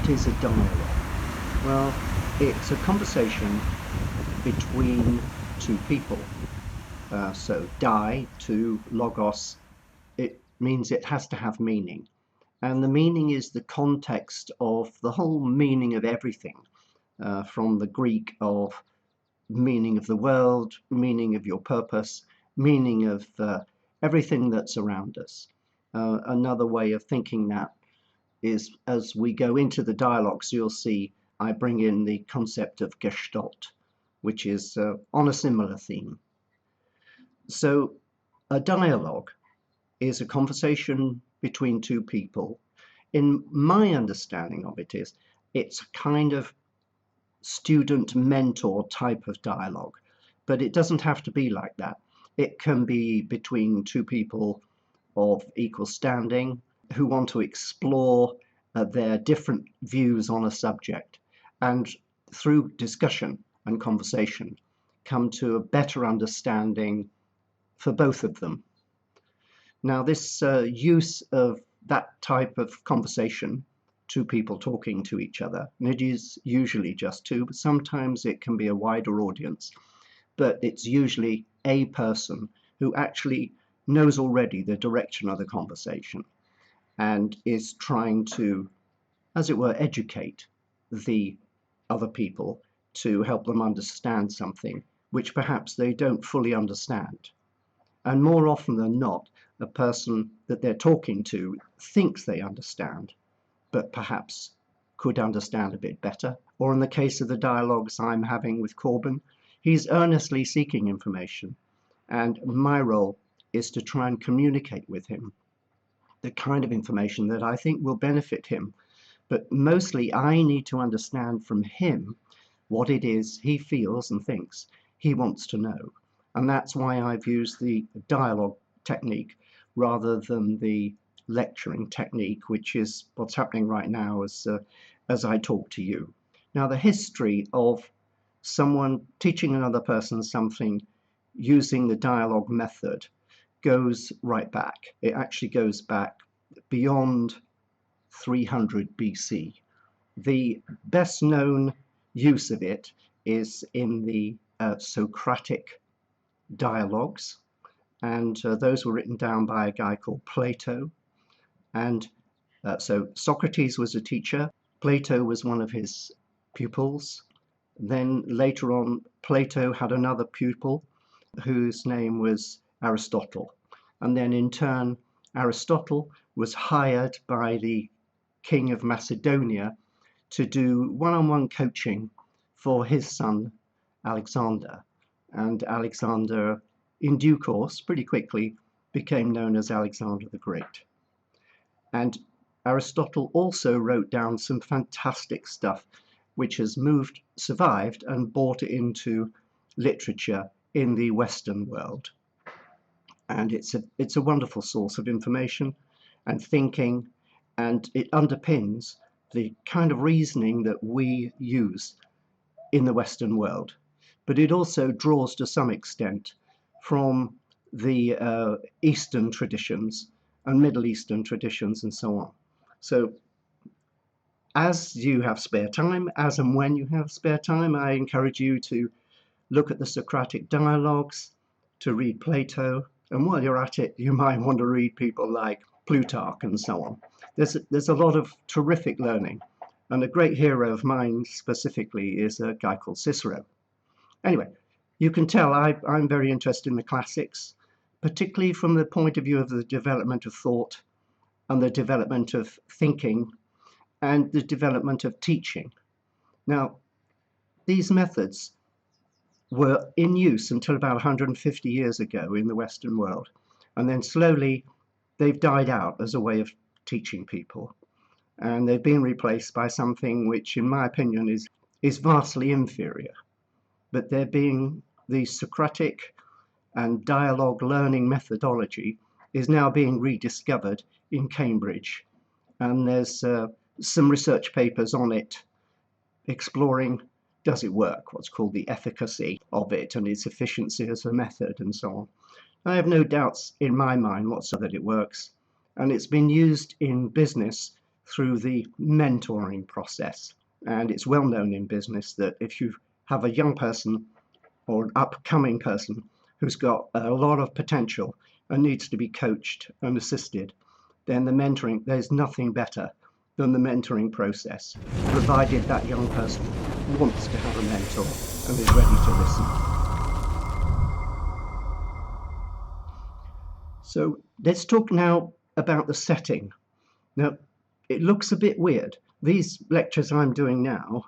What is a dialogue? Well, it's a conversation between two people. So to logos, it means it has to have meaning. And the meaning is the context of the whole meaning of everything, from the Greek of meaning of the world, meaning of your purpose, meaning of everything that's around us. Another way of thinking that is, as we go into the dialogues, you'll see I bring in the concept of Gestalt, which is on a similar theme. So a dialogue is a conversation between two people. In my understanding of it is, it's a kind of student-mentor type of dialogue, but it doesn't have to be like that. It can be between two people of equal standing who want to explore their different views on a subject, and through discussion and conversation come to a better understanding for both of them. Now, this use of that type of conversation, two people talking to each other, and it is usually just two, but sometimes it can be a wider audience, but it's usually a person who actually knows already the direction of the conversation and is trying to, as it were, educate the other people to help them understand something which perhaps they don't fully understand. And more often than not, a person that they're talking to thinks they understand, but perhaps could understand a bit better. Or in the case of the dialogues I'm having with Corbin, he's earnestly seeking information, and my role is to try and communicate with him the kind of information that I think will benefit him. But mostly I need to understand from him what it is he feels and thinks he wants to know. And that's why I've used the dialogue technique rather than the lecturing technique, which is what's happening right now as I talk to you. Now, the history of someone teaching another person something using the dialogue method goes right back. It actually goes back beyond 300 BC. The best known use of it is in the Socratic Dialogues, and those were written down by a guy called Plato. And so Socrates was a teacher, Plato was one of his pupils. Then later on, Plato had another pupil whose name was Aristotle. And then in turn, Aristotle was hired by the king of Macedonia to do one-on-one coaching for his son, Alexander. And Alexander, in due course, pretty quickly, became known as Alexander the Great. And Aristotle also wrote down some fantastic stuff which has survived and brought it into literature in the Western world. And it's a wonderful source of information and thinking, and it underpins the kind of reasoning that we use in the Western world. But it also draws to some extent from the Eastern traditions and Middle Eastern traditions and so on. So as you have spare time, as and when you have spare time, I encourage you to look at the Socratic Dialogues, to read Plato, and while you're at it, you might want to read people like Plutarch and so on. There's a lot of terrific learning, and a great hero of mine specifically is a guy called Cicero. Anyway, you can tell I'm very interested in the classics, particularly from the point of view of the development of thought and the development of thinking and the development of teaching. Now, these methods were in use until about 150 years ago in the Western world, and then slowly they've died out as a way of teaching people, and they've been replaced by something which, in my opinion, is vastly inferior. But they're being the Socratic and dialogue learning methodology is now being rediscovered in Cambridge, and there's some research papers on it exploring, does it work, what's called the efficacy of it and its efficiency as a method and so on. I have no doubts in my mind whatsoever that it works, and it's been used in business through the mentoring process. And it's well known in business that if you have a young person or an upcoming person who's got a lot of potential and needs to be coached and assisted, then there's nothing better than the mentoring process, provided that young person wants to have a mentor and is ready to listen. So let's talk now about the setting. Now, it looks a bit weird. These lectures I'm doing now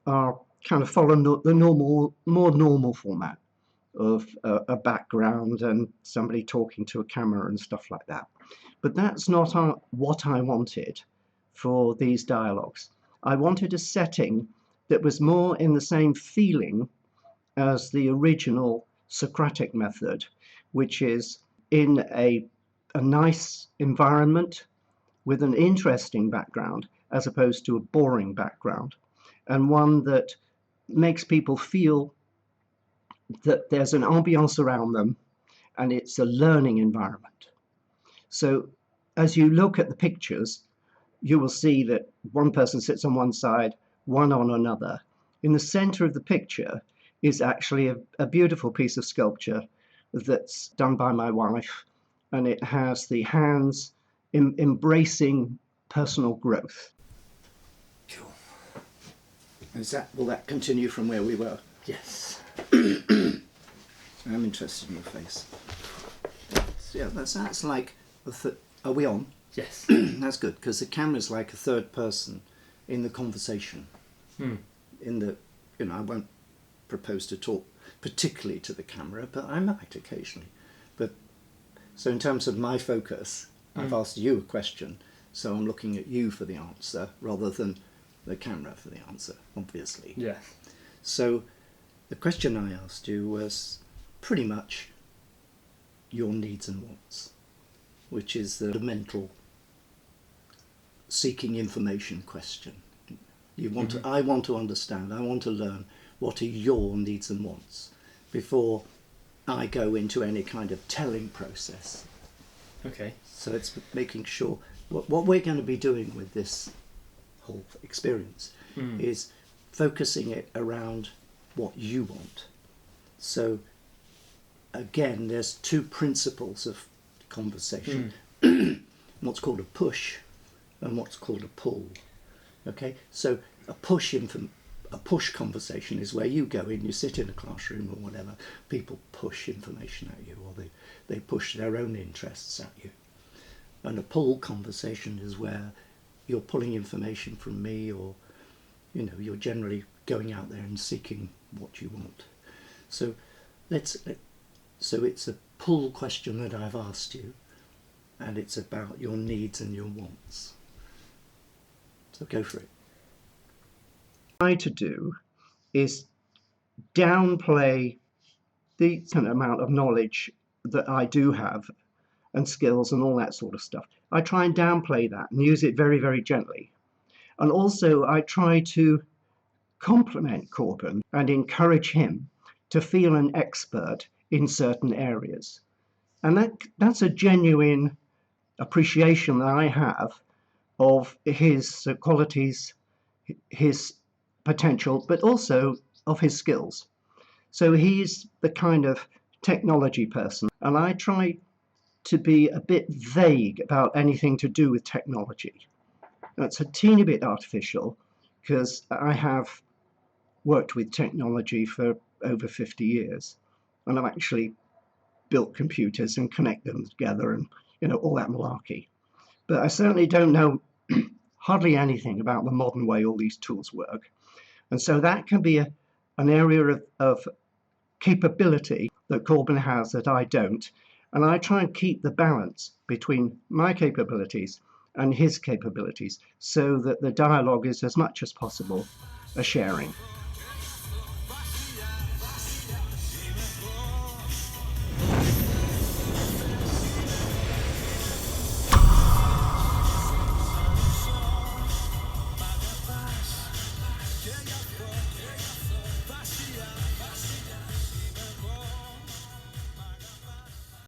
are kind of following the more normal format of a background and somebody talking to a camera and stuff like that. But that's not what I wanted for these dialogues. I wanted a setting that was more in the same feeling as the original Socratic method, which is in a nice environment with an interesting background as opposed to a boring background, and one that makes people feel that there's an ambiance around them and it's a learning environment. So as you look at the pictures, you will see that one person sits on one side, one on another. In the center of the picture is actually a beautiful piece of sculpture that's done by my wife, and it has the hands embracing personal growth. Cool. Will that continue from where we were? Yes. I'm interested in your face. So yeah, that's like are we on? Yes. That's good, because the camera's like a third person in the conversation. In the, I won't propose to talk particularly to the camera, but I might occasionally. But so in terms of my focus, I've asked you a question, so I'm looking at you for the answer rather than the camera for the answer, obviously. Yeah. So the question I asked you was pretty much your needs and wants, which is the mental seeking information question. You want to, I want to understand, I want to learn what are your needs and wants before I go into any kind of telling process. Okay. So it's making sure what we're going to be doing with this whole experience is focusing it around what you want. So again, there's two principles of conversation. What's called a push and what's called a pull. Okay, so a push conversation is where you go in, you sit in a classroom or whatever, people push information at you, or they push their own interests at you. And a pull conversation is where you're pulling information from me, or you're generally going out there and seeking what you want. So so it's a pull question that I've asked you, and it's about your needs and your wants. So go for it. What I try to do is downplay the amount of knowledge that I do have and skills and all that sort of stuff. I try and downplay that and use it very, very gently. And also I try to compliment Corbin and encourage him to feel an expert in certain areas. And that's a genuine appreciation that I have of his qualities, his potential, but also of his skills. So he's the kind of technology person, and I try to be a bit vague about anything to do with technology. That's a teeny bit artificial, because I have worked with technology for over 50 years, and I've actually built computers and connect them together and all that malarkey. But I certainly don't know hardly anything about the modern way all these tools work. And so that can be an area of capability that Corbin has that I don't. And I try and keep the balance between my capabilities and his capabilities so that the dialogue is as much as possible a sharing.